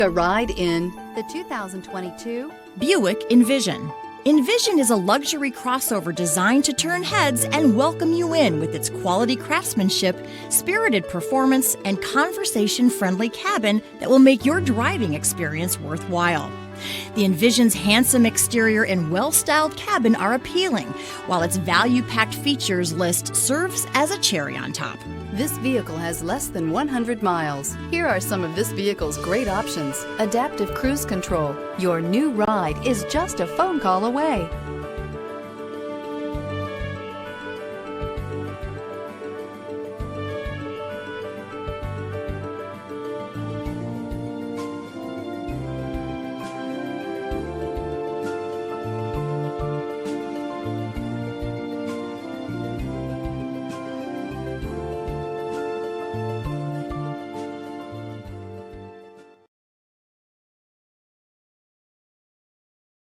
A ride in the 2022 Buick Envision. Envision is a luxury crossover designed to turn heads and welcome you in with its quality craftsmanship, spirited performance, and conversation-friendly cabin that will make your driving experience worthwhile. The Envision's handsome exterior and well-styled cabin are appealing, while its value-packed features list serves as a cherry on top. This vehicle has less than 100 miles. Here are some of this vehicle's great options: adaptive cruise control. Your new ride is just a phone call away.